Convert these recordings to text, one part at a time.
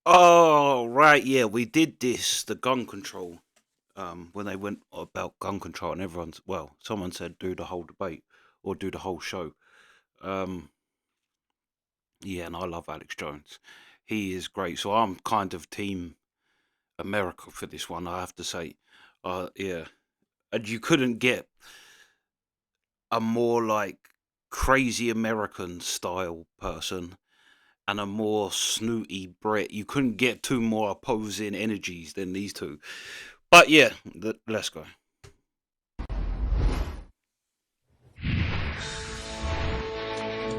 Oh, right, yeah, we did this, the gun control, when they went about gun control, and everyone's, well, someone said do the whole debate or do the whole show. Um, yeah, and I love Alex Jones. He is great. So I'm kind of team America for this one, I have to say. Yeah. And you couldn't get a more like crazy American style person and a more snooty Brit. You couldn't get two more opposing energies than these two. But yeah, let's go.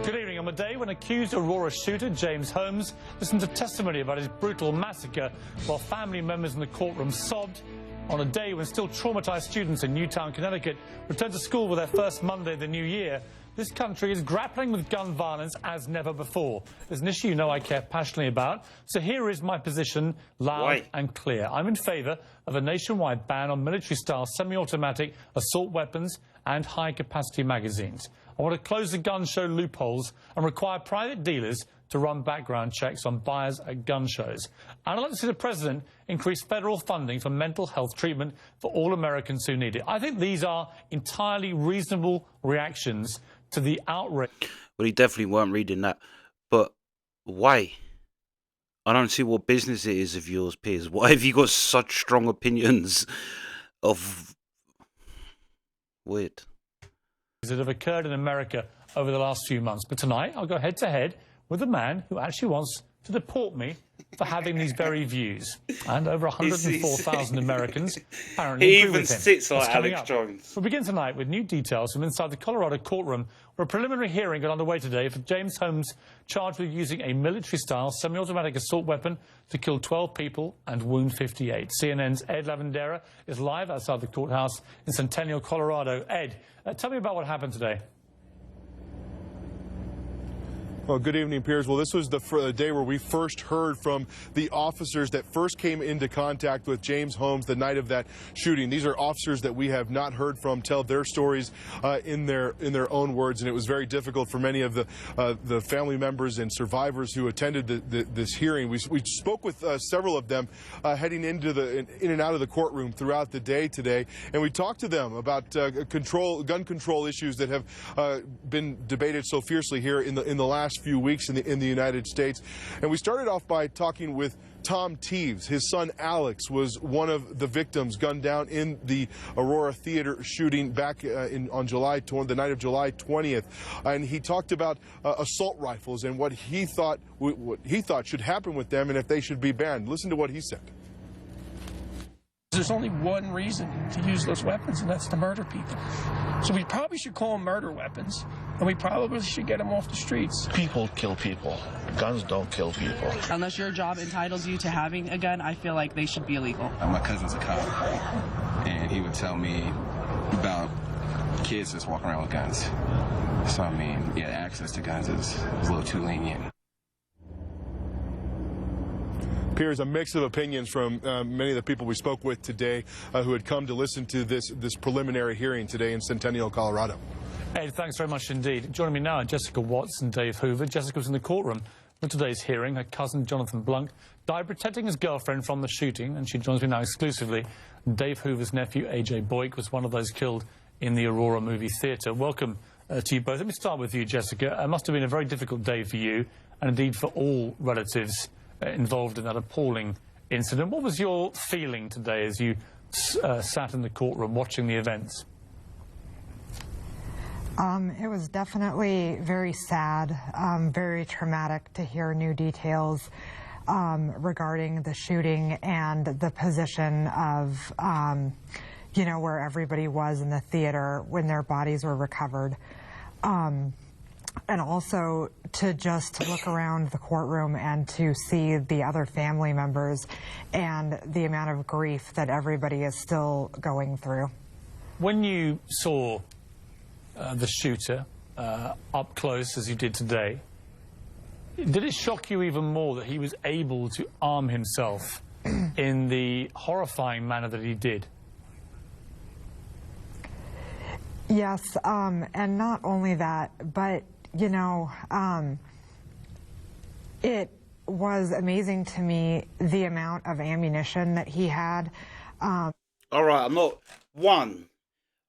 Good evening. On the day when accused Aurora shooter James Holmes listened to testimony about his brutal massacre while family members in the courtroom sobbed, on a day when still traumatized students in Newtown, Connecticut returned to school with their first Monday of the new year, this country is grappling with gun violence as never before. There's an issue you know I care passionately about, so here is my position, loud and clear. I'm in favour of a nationwide ban on military-style semi-automatic assault weapons and high-capacity magazines. I want to close the gun show loopholes and require private dealers to run background checks on buyers at gun shows. And I'd like to see the President increase federal funding for mental health treatment for all Americans who need it. I think these are entirely reasonable reactions to the outrage. Well, he definitely weren't reading that. But why? I don't see what business it is of yours, Piers. Why have you got such strong opinions of... Weird. That have occurred in America over the last few months. But tonight, I'll go head-to-head with a man who actually wants to deport me for having these very views. And over 104,000 Americans apparently he agree even with him. sits like It's coming Alex up. Jones. We'll begin tonight with new details from inside the Colorado courtroom, where a preliminary hearing got underway today for James Holmes, charged with using a military-style semi-automatic assault weapon to kill 12 people and wound 58. CNN's Ed Lavandera is live outside the courthouse in Centennial, Colorado. Ed, tell me about what happened today. Well, good evening, Piers. Well, this was the day where we first heard from the officers that first came into contact with James Holmes the night of that shooting. These are officers that we have not heard from tell their stories in their own words, and it was very difficult for many of the family members and survivors who attended this hearing. We spoke with several of them heading into in and out of the courtroom throughout the day today, and we talked to them about gun control issues that have been debated so fiercely here in the last few weeks in the United States. And we started off by talking with Tom Teves. His son Alex was one of the victims gunned down in the Aurora Theater shooting back on the night of July 20th. And he talked about assault rifles and what he thought should happen with them and if they should be banned. Listen to what he said. There's only one reason to use those weapons, and that's to murder people. So we probably should call them murder weapons, and we probably should get them off the streets. People kill people. Guns don't kill people. Unless your job entitles you to having a gun, I feel like they should be illegal. My cousin's a cop, and he would tell me about kids just walking around with guns. So, I mean, yeah, access to guns is a little too lenient. Piers, a mix of opinions from many of the people we spoke with today who had come to listen to this preliminary hearing today in Centennial, Colorado. Ed, thanks very much indeed. Joining me now are Jessica Watts and Dave Hoover. Jessica was in the courtroom for today's hearing. Her cousin, Jonathan Blunk, died protecting his girlfriend from the shooting, and she joins me now exclusively. Dave Hoover's nephew, A.J. Boyk, was one of those killed in the Aurora movie theatre. Welcome to you both. Let me start with you, Jessica. It must have been a very difficult day for you, and indeed for all relatives involved in that appalling incident. What was your feeling today as you sat in the courtroom watching the events? It was definitely very sad, very traumatic to hear new details regarding the shooting and the position of, you know, where everybody was in the theater when their bodies were recovered. And also to just look around the courtroom and to see the other family members and the amount of grief that everybody is still going through. When you saw the shooter up close, as you did today, did it shock you even more that he was able to arm himself in the horrifying manner that he did? Yes, and not only that, but, you know, it was amazing to me the amount of ammunition that he had. All right, I'm not one.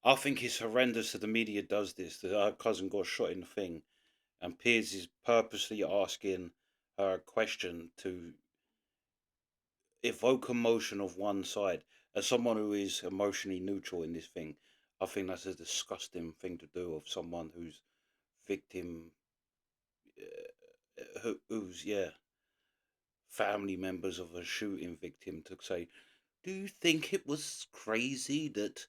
I think it's horrendous that the media does this. That her cousin got shot in the thing, and Piers is purposely asking her a question to evoke emotion of one side. As someone who is emotionally neutral in this thing, I think that's a disgusting thing to do of someone who's victim, who's family members of a shooting victim, to say, do you think it was crazy that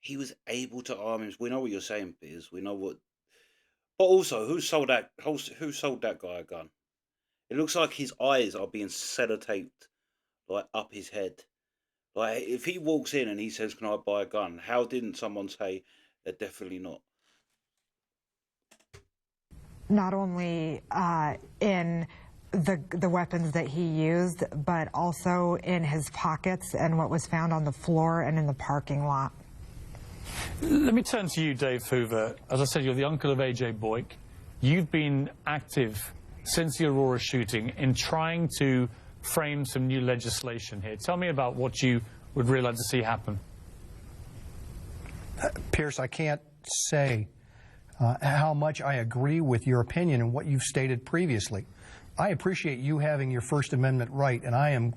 he was able to arm him? We know what you're saying, Piers. We know what, but also who sold that guy a gun? It looks like his eyes are being sellotaped like up his head. Like if he walks in and he says, "Can I buy a gun?" How didn't someone say, "They're definitely not"? Not only in the weapons that he used, but also in his pockets and what was found on the floor and in the parking lot. Let me turn to you, Dave Hoover. As I said, you're the uncle of AJ Boyk. You've been active since the Aurora shooting in trying to frame some new legislation here. Tell me about what you would really like to see happen. Piers, I can't say how much I agree with your opinion and what you've stated previously. I appreciate you having your First Amendment right, and I am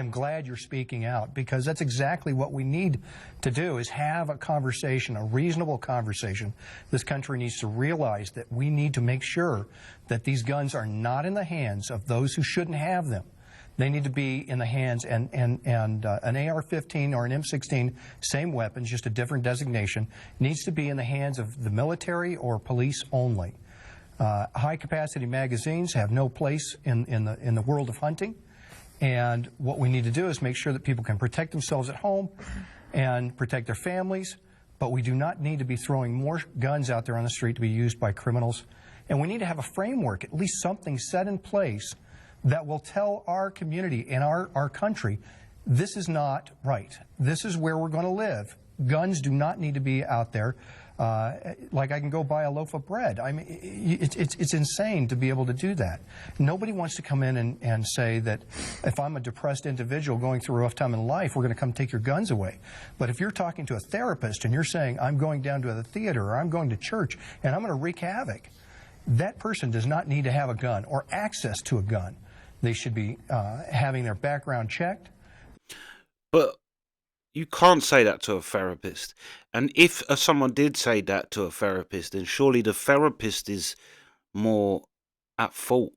glad you're speaking out, because that's exactly what we need to do, is have a conversation, a reasonable conversation. This country needs to realize that we need to make sure that these guns are not in the hands of those who shouldn't have them. They need to be in the hands, and an AR-15 or an M16, same weapons, just a different designation, needs to be in the hands of the military or police only. High-capacity magazines have no place in the world of hunting, and what we need to do is make sure that people can protect themselves at home and protect their families, but we do not need to be throwing more guns out there on the street to be used by criminals. And we need to have a framework, at least something set in place that will tell our community and our country, this is not right. This is where we're going to live. Guns do not need to be out there. Like I can go buy a loaf of bread. I mean, it's insane to be able to do that. Nobody wants to come in and say that if I'm a depressed individual going through a rough time in life, we're going to come take your guns away. But if you're talking to a therapist and you're saying, I'm going down to the theater or I'm going to church and I'm going to wreak havoc, that person does not need to have a gun or access to a gun. They should be having their background checked. But you can't say that to a therapist. And if someone did say that to a therapist, then surely the therapist is more at fault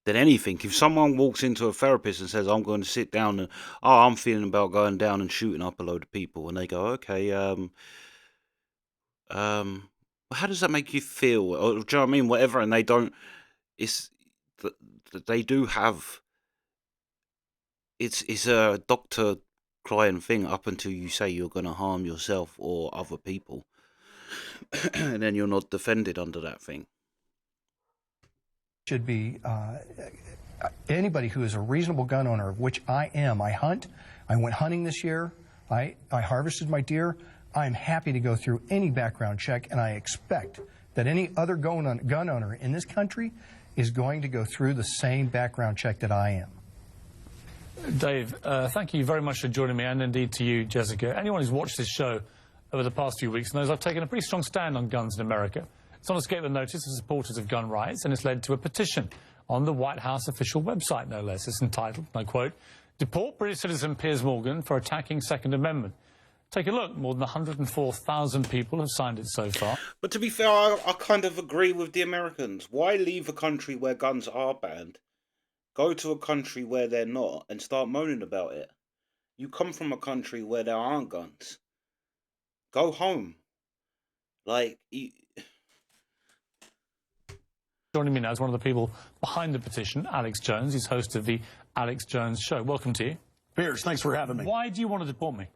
than anything. If someone walks into a therapist and says, I'm going to sit down and, I'm feeling about going down and shooting up a load of people, and they go, okay, how does that make you feel? Or, do you know what I mean? Whatever, and they don't, they do have, it's a doctor client thing up until you say you're going to harm yourself or other people, and then you're not defended under that thing. Should be anybody who is a reasonable gun owner, which I am. I hunt. I went hunting this year. I harvested my deer. I'm happy to go through any background check, and I expect that any other gun owner in this country is going to go through the same background check that I am. Dave, thank you very much for joining me, and indeed to you, Jessica. Anyone who's watched this show over the past few weeks knows I've taken a pretty strong stand on guns in America. It's not escaped the notice of supporters of gun rights, and it's led to a petition on the White House official website, no less. It's entitled, and I quote, "Deport British citizen Piers Morgan for attacking Second Amendment." Take a look. More than 104,000 people have signed it so far. But to be fair, I kind of agree with the Americans. Why leave a country where guns are banned, go to a country where they're not, and start moaning about it? You come from a country where there aren't guns. Go home. Like... Joining me now is one of the people behind the petition, Alex Jones. He's host of the Alex Jones Show. Welcome to you. Piers, thanks for having me. Why do you want to deport me?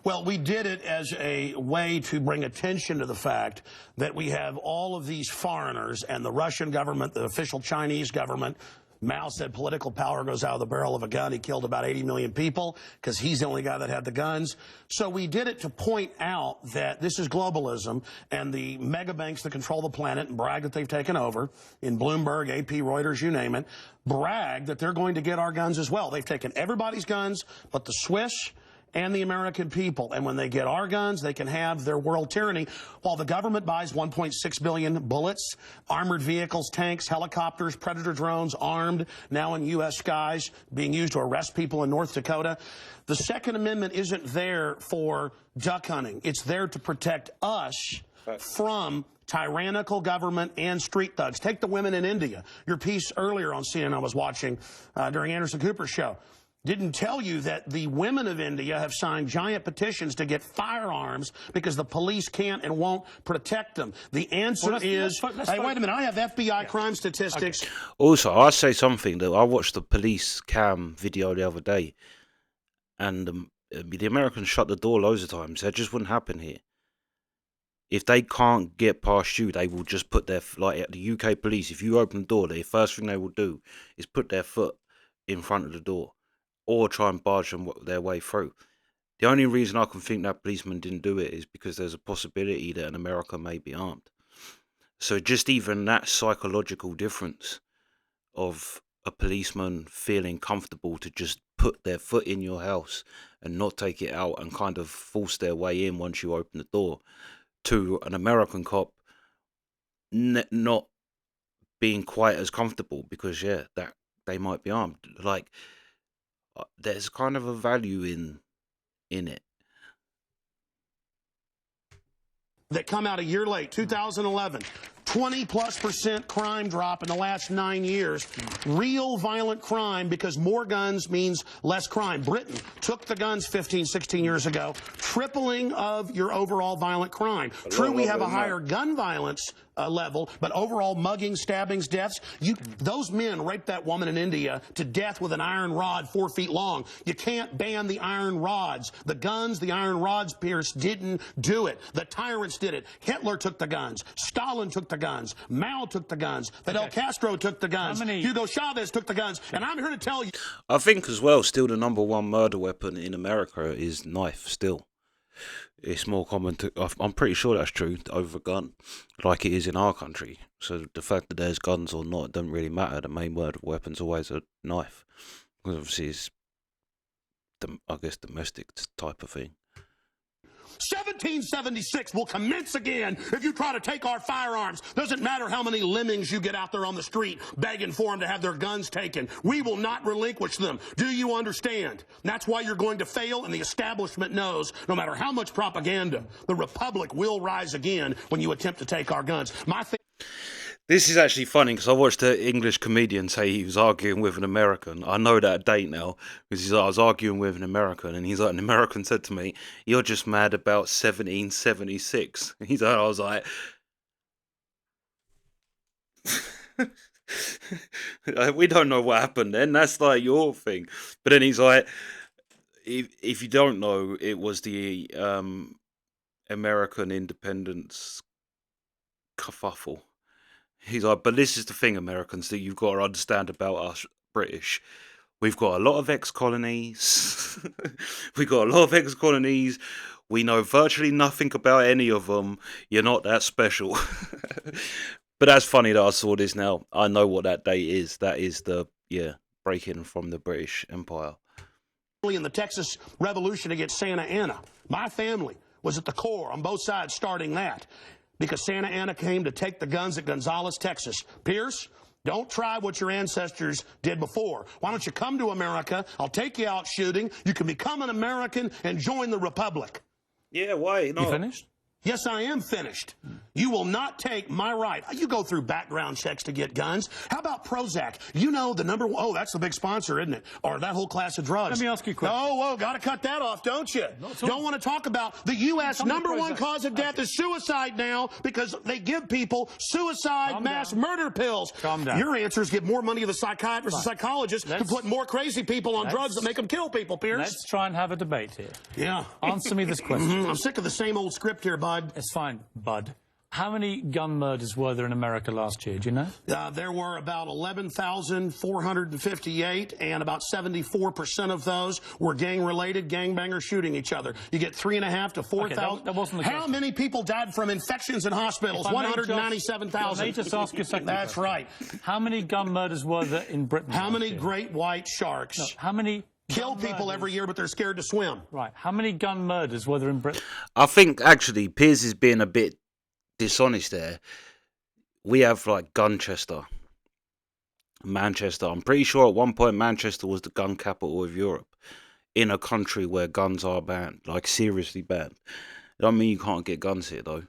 Well, we did it as a way to bring attention to the fact that we have all of these foreigners and the Russian government, the official Chinese government, Mao said political power goes out of the barrel of a gun. He killed about 80 million people because he's the only guy that had the guns. So we did it to point out that this is globalism, and the mega banks that control the planet and brag that they've taken over, in Bloomberg, AP, Reuters, you name it, brag that they're going to get our guns as well. They've taken everybody's guns but the Swiss and the American people. And when they get our guns, they can have their world tyranny. While the government buys 1.6 billion bullets, armored vehicles, tanks, helicopters, Predator drones, armed, now in U.S. skies, being used to arrest people in North Dakota. The Second Amendment isn't there for duck hunting. It's there to protect us from tyrannical government and street thugs. Take the women in India. Your piece earlier on CNN I was watching during Anderson Cooper's show didn't tell you that the women of India have signed giant petitions to get firearms because the police can't and won't protect them. The answer is, hey, wait a minute, I have FBI crime statistics. Okay. Also, I'll say something that I watched the police cam video the other day, and the Americans shut the door loads of times. That just wouldn't happen here. If they can't get past you, they will just put their, like at the UK police, if you open the door, the first thing they will do is put their foot in front of the door, or try and barge them their way through. The only reason I can think that policeman didn't do it is because there's a possibility that in America may be armed. So just even that psychological difference of a policeman feeling comfortable to just put their foot in your house and not take it out and kind of force their way in once you open the door, to an American cop not being quite as comfortable because, yeah, that they might be armed. Like, there's kind of a value in it. That come out a year late, 2011. 20+% crime drop in the last 9 years. Real violent crime, because more guns means less crime. Britain took the guns 15, 16 years ago, tripling of your overall violent crime. True, we have a higher gun violence level, but overall muggings, stabbings, deaths, those men raped that woman in India to death with an iron rod 4 feet long. You can't ban the iron rods. The guns, the iron rods, Piers, didn't do it. The tyrants did it. Hitler took the guns. Stalin took the guns. Mao took the guns. Fidel Castro took the guns. Hugo Chavez took the guns. And I'm here to tell you, I think as well, still the #1 murder weapon in America is knife still. It's more common to, I'm pretty sure that's true, over gun, like it is in our country. So the fact that there's guns or not doesn't really matter. The main murder weapon's always a knife. Because obviously it's, I guess, domestic type of thing. 1776 will commence again if you try to take our firearms. Doesn't matter how many lemmings you get out there on the street begging for them to have their guns taken. We will not relinquish them. Do you understand? And that's why you're going to fail, and the establishment knows no matter how much propaganda, the Republic will rise again when you attempt to take our guns. This is actually funny because I watched an English comedian say he was arguing with an American. I know that date now because he's like, I was arguing with an American, and he's like, an American said to me, "You're just mad about 1776." And he's like, I was like, we don't know what happened then. That's like your thing. But then he's like, if you don't know, it was the American independence kerfuffle. He's like, but this is the thing, Americans, that you've got to understand about us British. We've got a lot of ex-colonies. We've got a lot of ex-colonies. We know virtually nothing about any of them. You're not that special. But that's funny that I saw this now. I know what that date is. That is the, breaking from the British Empire. In the Texas Revolution against Santa Anna, my family was at the core on both sides starting that. Because Santa Anna came to take the guns at Gonzales, Texas. Piers, don't try what your ancestors did before. Why don't you come to America? I'll take you out shooting. You can become an American and join the Republic. Yeah, why? No. You finished? Yes, I am finished. You will not take my right. You go through background checks to get guns. How about Prozac? You know the number one. Oh, that's the big sponsor, isn't it? Or that whole class of drugs. Let me ask you a question. Oh, got to cut that off, don't you? Don't want to talk about the U.S. number one cause of death is suicide now because they give people suicide murder pills. Calm down. Your answers give more money to the psychiatrists and psychologists to put more crazy people on drugs that make them kill people, Piers. Let's try and have a debate here. Yeah. Answer me this question. I'm sick of the same old script here, bud. It's fine, bud. How many gun murders were there in America last year? Do you know? There were about 11,458, and about 74% of those were gang-related, gangbangers shooting each other. You get 3.5 to 4,000. That wasn't the How question. many people died from infections in hospitals? 197,000. Let me just ask you a second. That's right. How many gun murders were there in Britain? How many year? great white sharks How many kill people every year, but they're scared to swim? Right. How many gun murders were there in Britain? I think actually Piers is being a bit dishonest there. We have like Gunchester, Manchester. I'm pretty sure at one point Manchester was the gun capital of Europe, in a country where guns are banned, like seriously banned. I mean, you can't get guns here though.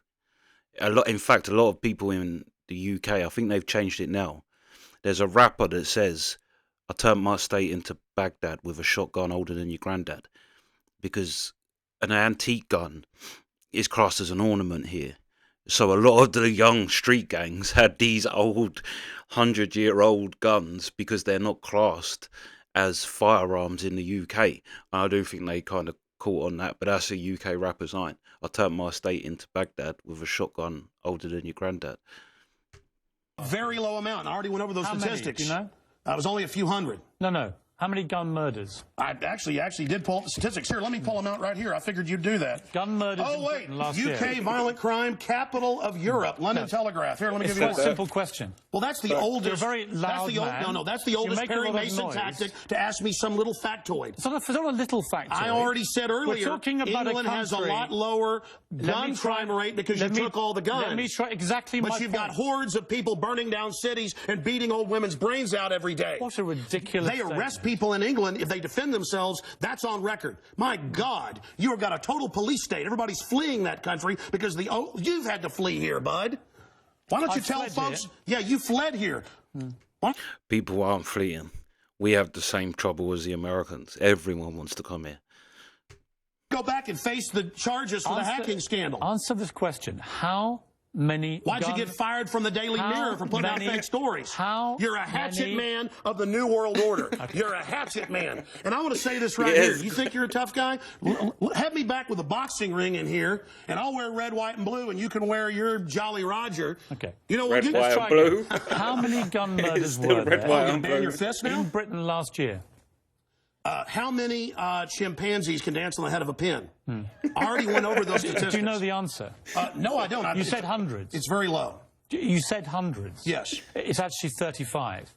In fact, a lot of people in the UK, I think they've changed it now. There's a rapper that says, "I turned my state into Baghdad with a shotgun older than your granddad," because an antique gun is classed as an ornament here. So a lot of the young street gangs had these old 100-year-old guns because they're not classed as firearms in the UK. And I do think they kind of caught on that, but that's a UK rapper's line. "I turned my estate into Baghdad with a shotgun older than your granddad." Very low amount. I already went over those statistics. Many, do you know? It was only a few hundred. No. How many gun murders? I actually did pull up the statistics. Here, let me pull them out right here. I figured you'd do that. Gun murders in Oh, wait. Britain last year. UK violent crime capital of Europe. London Telegraph. Here, let me give you a one. simple question. Well, that's the oldest. You're a very loud man. No, that's the You oldest make a Perry lot of Mason noise. tactic to ask me some little factoid. It's not a little factoid. I already said earlier, We're talking about England has a lot lower gun crime rate because you took all the guns. Let me try exactly my But you've point. got hordes of people burning down cities and beating old women's brains out every day. What a ridiculous They arrest statement. people in England if they defend themselves. That's on record. My God, you've got a total police state. Everybody's fleeing that country because you've had to flee here, bud. Why don't you tell folks? Yeah, you fled here. People aren't fleeing. We have the same trouble as the Americans. Everyone wants to come here. Go back and face the charges for the hacking scandal. Answer this question. How many Why'd you get fired from the Daily Mirror for putting out fake stories? You're a hatchet man of the New World Order. You're a hatchet man. And I want to say this right here. You think you're a tough guy? Have me back with a boxing ring in here, and I'll wear red, white, and blue, and you can wear your Jolly Roger. Okay. You know what? Red, white, and blue. How many gun murders were red, there white, and blue. Your fist now? in Britain last year? How many chimpanzees can dance on the head of a pin? I already went over those statistics. Do you know the answer? No, I don't. You said hundreds. It's very low. You said hundreds. Yes. It's actually 35.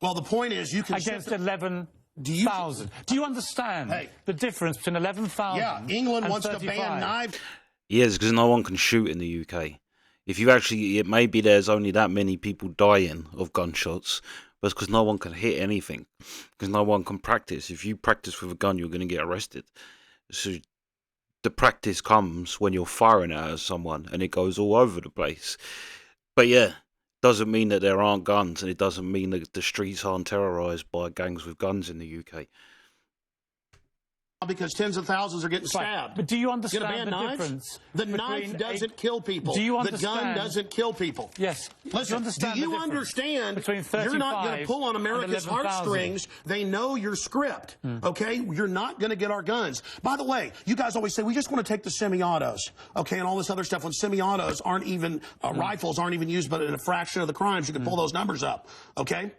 Well, the point is you can... Against 11,000. Do you understand the difference between 11,000 Yeah, England and wants 35? to ban knives. Yes, because no one can shoot in the UK. If you actually, maybe there's only that many people dying of gunshots, but it's because no one can hit anything, because no one can practice. If you practice with a gun, you're going to get arrested. So the practice comes when you're firing it at someone, and it goes all over the place. But yeah, doesn't mean that there aren't guns, and it doesn't mean that the streets aren't terrorised by gangs with guns in the UK. Because tens of thousands are getting stabbed. But do you understand ban the knives? difference? The knife doesn't kill people. Do you The understand? gun doesn't kill people. Yes. Listen, do you understand between you're not going to 35 pull on and America's 11,000? heartstrings. They know your script, okay? You're not going to get our guns. By the way, you guys always say, we just want to take the semi-autos, okay, and all this other stuff. When semi-autos aren't even, rifles aren't even used, but in a fraction of the crimes, you can pull those numbers up, okay?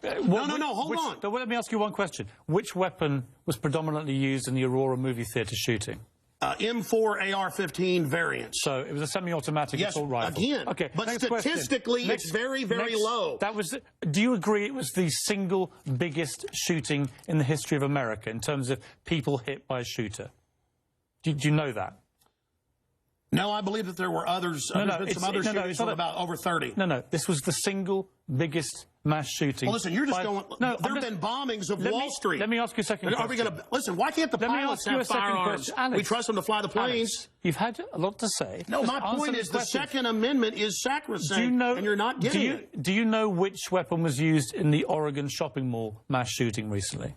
No, hold on. Let me ask you one question. Which weapon was predominantly used in the Aurora movie theatre shooting? M4 AR-15 variants. So it was a semi-automatic assault rifle. Again. Okay. But next statistically, question. it's very, very low. That was. Do you agree it was the single biggest shooting in the history of America in terms of people hit by a shooter? Do you know that? No, I believe that there were others. There's been some other shootings from about over 30. No, this was the single biggest mass shooting. Well, listen, you're just going... No, there have been bombings of Wall Street. Let me ask you a second question. Are we going to... Listen, why can't the pilots have firearms? We trust them to fly the planes. Alex, you've had a lot to say. No, my point is the Second Amendment is sacrosanct, and you're not getting it. Do you know which weapon was used in the Oregon shopping mall mass shooting recently?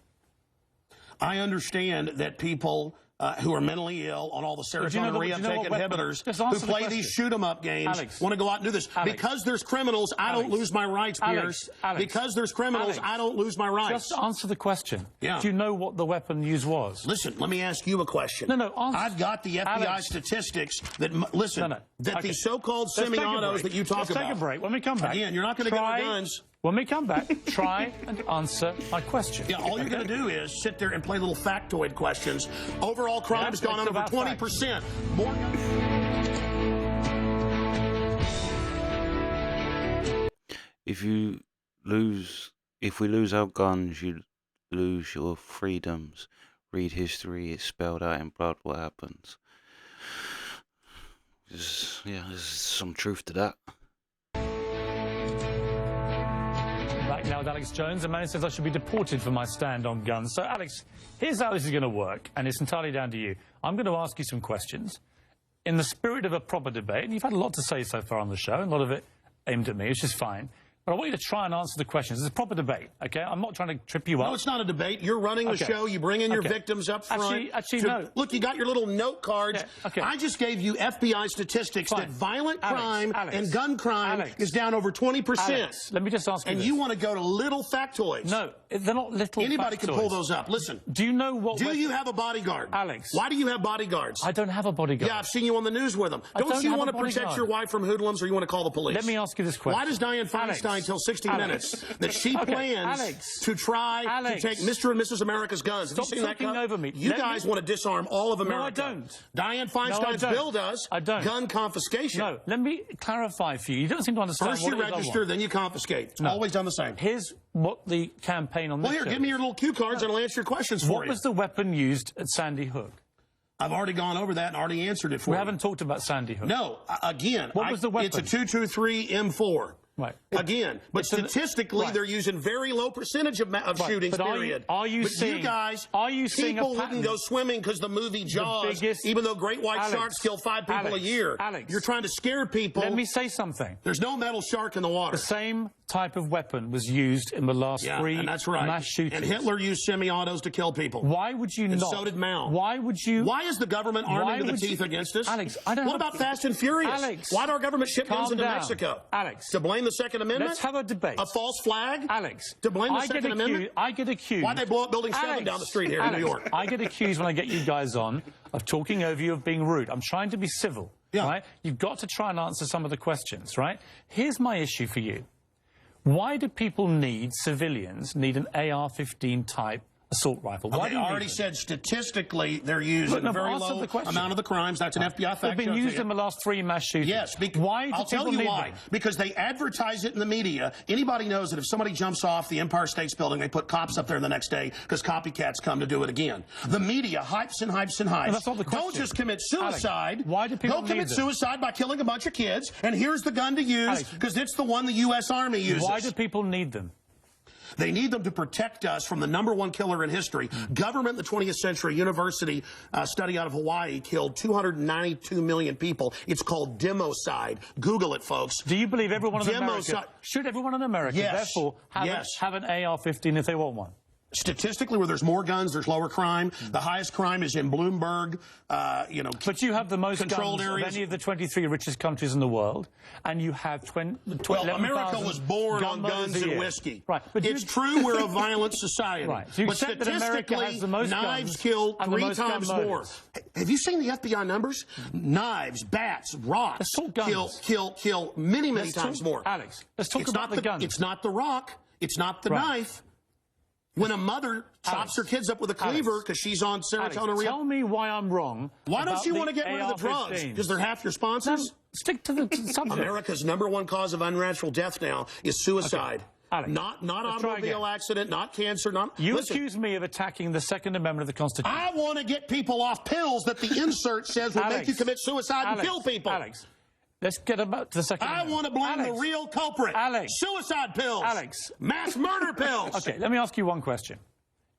I understand that people who are mentally ill on all the do you know serotonin reuptake inhibitors, Just who answer the play question. these shoot-'em-up games, Alex. want to go out and do this. Alex. Because there's criminals, I don't lose my rights, Piers. Because there's criminals, I don't lose my rights. Just answer the question. Yeah. Do you know what the weapon used was? Listen, let me ask you a question. No, answer. I've got the FBI statistics that, listen, that these so-called semi-autos that you talk about. Let's take a break. When we come back. Again, you're not going to get our guns. When we come back, try and answer my question. Yeah, all you're going to do is sit there and play little factoid questions. Overall crime's gone up over 20%. More. If we lose our guns, you lose your freedoms. Read history, it's spelled out in blood what happens. There's some truth to that. Back now with Alex Jones. A man says I should be deported for my stand on guns. So, Alex, here's how this is going to work, and it's entirely down to you. I'm going to ask you some questions in the spirit of a proper debate, and you've had a lot to say so far on the show, and a lot of it aimed at me, which is fine. But I want you to try and answer the questions. It's a proper debate, okay? I'm not trying to trip you up. No, it's not a debate. You're running the show. You bring in your victims up front. Actually, no. Look, you got your little note cards. Yeah, okay. I just gave you FBI statistics that violent crime and gun crime is down over 20%. Alex, let me just ask you And this. you want to go to little factoids. No, they're not little Anybody can factoids. pull those up. Listen. Do you know what... Do you have a bodyguard? Alex. Why do you have bodyguards? I don't have a bodyguard. Yeah, I've seen you on the news with them. Don't you want to protect your wife from hoodlums, or you want to call the police? Let me ask you this question. Why does Dianne Feinstein tell 60 Minutes that she plans to try to take Mr. and Mrs. America's guns? Stop talking over me. You guys want to disarm all of America. No, I don't. Dianne Feinstein's bill does. I don't. Gun confiscation. No, let me clarify for you. You don't seem to understand First what you it is I register, want. then you confiscate. It's always done the same. Here's what the campaign on this Well, here, give me your little cue cards and I'll answer your questions for you. What was the weapon used at Sandy Hook? I've already gone over that and already answered it for you. We haven't talked about Sandy Hook. No, again, what was the weapon? It's a 223 M4. Right. Again, but statistically, they're using very low percentage of shootings, but period. You guys, people wouldn't go swimming because the movie Jaws, even though great white sharks kill 5 people a year. Alex, you're trying to scare people. Let me say something. There's no metal shark in the water. The same type of weapon was used in the last 3 and that's right. mass shootings. And Hitler used semi-autos to kill people. Why would you and not? So did Mao. Why would you? Why is the government arming to the teeth against us? Alex, I don't What about Fast and Furious? Alex, why'd our government ship guns into Mexico? Alex. To blame the Second Amendment? Let's have a debate. A false flag? Alex. To blame the Second Amendment? I get accused. Why'd they blow up Building 7 down the street here in New York? I get accused when I get you guys on of talking over you, of being rude. I'm trying to be civil. Yeah. Right? You've got to try and answer some of the questions, right? Here's my issue for you. Why do civilians need an AR-15 type assault rifle? Why do you already said statistically they're used in a very low amount of the crimes. That's an FBI fact. They've been used in the last 3 mass shootings. Yes. Why do I'll tell you why. them? Because they advertise it in the media. Anybody knows that if somebody jumps off the Empire State Building, they put cops up there the next day because copycats come to do it again. The media hypes and hypes and hypes. No, that's not the question. Don't just commit suicide. Alex, why do people They'll commit suicide by killing a bunch of kids, and here's the gun to use because it's the one the U.S. Army uses. Why do people need them? They need them to protect us from the #1 killer in history. Government in the 20th century, university study out of Hawaii killed 292 million people. It's called democide. Google it, folks. Do you believe everyone in America should everyone in America therefore have an AR-15 if they want one? Statistically, where there's more guns, there's lower crime. The highest crime is in Bloomberg, But you have the most controlled guns areas. of any of the 23 richest countries in the world, and you have Well, America was born on guns and whiskey. Right. But it's true we're a violent society. Right. So you but accept that America has the most knives guns kill and the 3 most gun times more. murders. Have you seen the FBI numbers? Knives, bats, rocks kill many times more. Alex, let's talk about the guns. It's not the rock. It's not the knife. When a mother chops her kids up with a cleaver because she's on serotonin. Tell me why I'm wrong. Why don't you want to get rid of the drugs? Because they're half your sponsors? No, stick to the subject. America's #1 cause of unnatural death now is suicide. Okay. Alex, not automobile accident, not cancer, not... You accuse me of attacking the Second Amendment of the Constitution. I want to get people off pills that the insert says will make you commit suicide and kill people. Alex, let's get about the Second Amendment. I want to blame the real culprit. Suicide pills. Mass murder pills. Okay, let me ask you one question.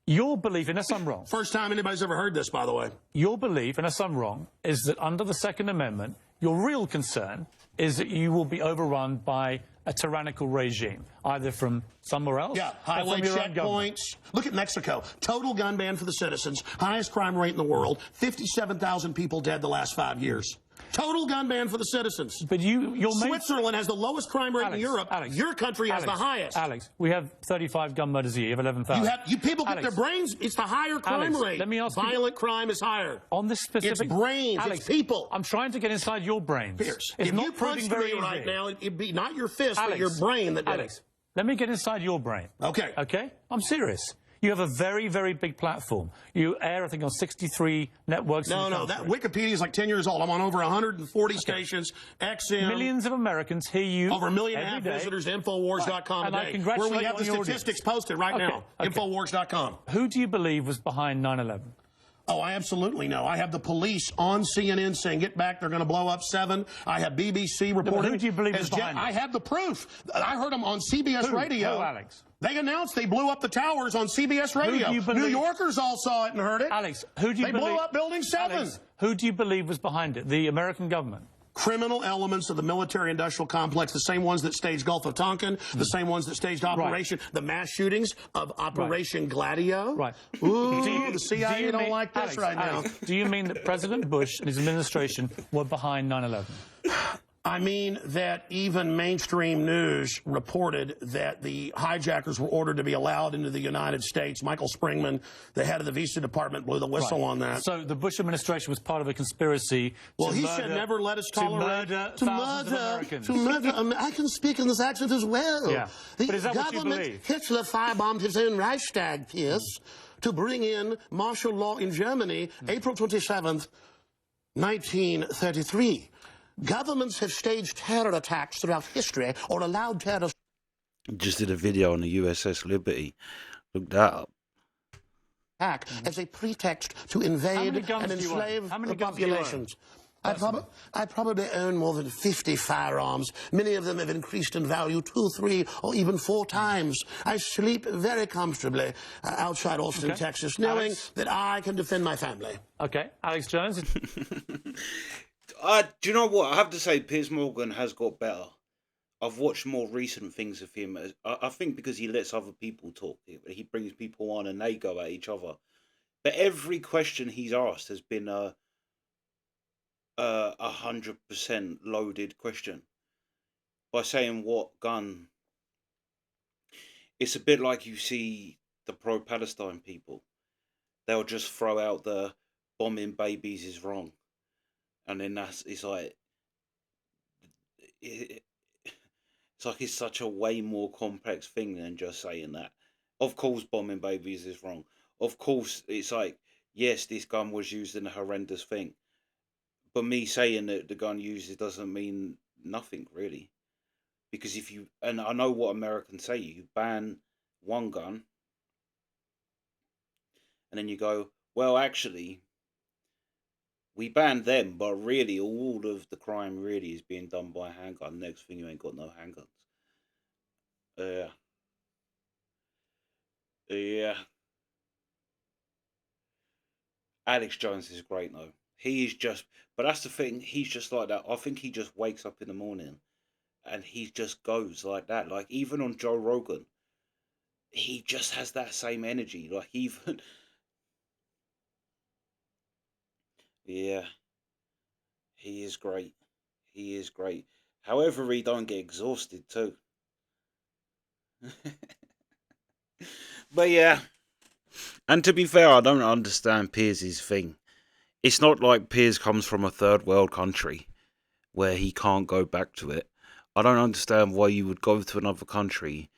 Your belief, unless I'm wrong... First time anybody's ever heard this, by the way. Your belief, unless I'm wrong, is that under the Second Amendment, Your real concern is that you will be overrun by a tyrannical regime, either from somewhere else Yeah, or highway from your own government. checkpoints. Look at Mexico. Total gun ban for the citizens. Highest crime rate in the world. 57,000 people dead the last 5 years. Total gun ban for the citizens. But your Switzerland has the lowest crime rate in Europe. Alex, Your country has the highest. Alex, we have 35 gun murders a year. You have 11,000. You people get their brains. It's the higher crime rate. Let me ask you, violent crime is higher. On this specific... It's brains. Alex, it's people. I'm trying to get inside your brains. Piers, it's if not you punched very me easy. right now, it'd be not your fist, Alex, but your brain that did Alex, it. let me get inside your brain. Okay. Okay? I'm serious. You have a very, very big platform. You air, I think, on 63 networks. No, that Wikipedia is like 10 years old. I'm on over 140 stations. XM. Millions of Americans hear you. Over 1.5 million day. visitors to Infowars.com And I today. congratulate Where we have you the on your statistics audience. posted right now. Okay. Infowars.com. Who do you believe was behind 9/11? Oh, I absolutely know. I have the police on CNN saying, get back, they're going to blow up 7. I have BBC reporting. Who do you believe is behind it? I have the proof. I heard them on CBS Radio. Who, Alex? They announced they blew up the towers on CBS Radio. Who do you believe? New Yorkers all saw it and heard it. Alex, who do you believe? They blew up Building 7. Alex, who do you believe was behind it? The American government? Criminal elements of the military-industrial complex, the same ones that staged Gulf of Tonkin, the same ones that staged the mass shootings of Operation Gladio. Right. Ooh, the CIA don't like this Alex, right now. Alex, do you mean that President Bush and his administration were behind 9/11? I mean that even mainstream news reported that the hijackers were ordered to be allowed into the United States. Michael Springman, the head of the visa department, blew the whistle on that. So the Bush administration was part of a conspiracy said never let us tolerate to murder I can speak in this accent as well. Yeah. The But is that what you government, believe? Hitler firebombed his own Reichstag, Piers, to bring in martial law in Germany, April 27th, 1933. Governments have staged terror attacks throughout history or allowed terror. Just did a video on the USS Liberty. Look that up. Attack as a pretext to invade and enslave the populations. I probably own more than 50 firearms. Many of them have increased in value 2, 3, or even 4 times. I sleep very comfortably outside Austin, Texas, knowing that I can defend my family. Okay, Alex Jones. Do you know what? I have to say, Piers Morgan has got better. I've watched more recent things of him. I think because he lets other people talk. He brings people on and they go at each other. But every question he's asked has been a 100% loaded question. By saying what gun. It's a bit like you see the pro-Palestine people. They'll just throw out the bombing babies is wrong. And then it's like it's such a way more complex thing than just saying that. Of course, bombing babies is wrong. Of course, it's like, yes, this gun was used in a horrendous thing. But me saying that the gun used doesn't mean nothing, really. Because and I know what Americans say, you ban one gun, and then you go, well, actually, we banned them, but really all of the crime really is being done by a handgun. Next thing, you ain't got no handguns. Yeah. Alex Jones is great, though. He is just, but that's the thing, he's just like that. I think he just wakes up in the morning and he just goes like that. Like, even on Joe Rogan, he just has that same energy. Like, even... Yeah, he is great. He is great. However, he don't get exhausted too. But yeah, and to be fair, I don't understand Piers' thing. It's not like Piers comes from a third world country where he can't go back to it. I don't understand why you would go to another country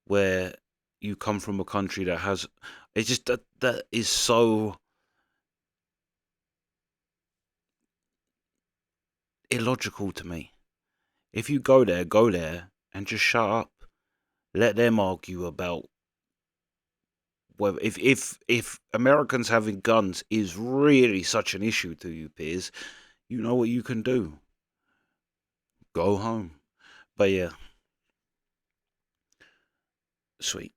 where you come from a country that has... It's just that is so... illogical to me. If you go there and just shut up. Let them argue about whether if Americans having guns is really such an issue to you, Piers, you know what you can do. Go home. But yeah. Sweet.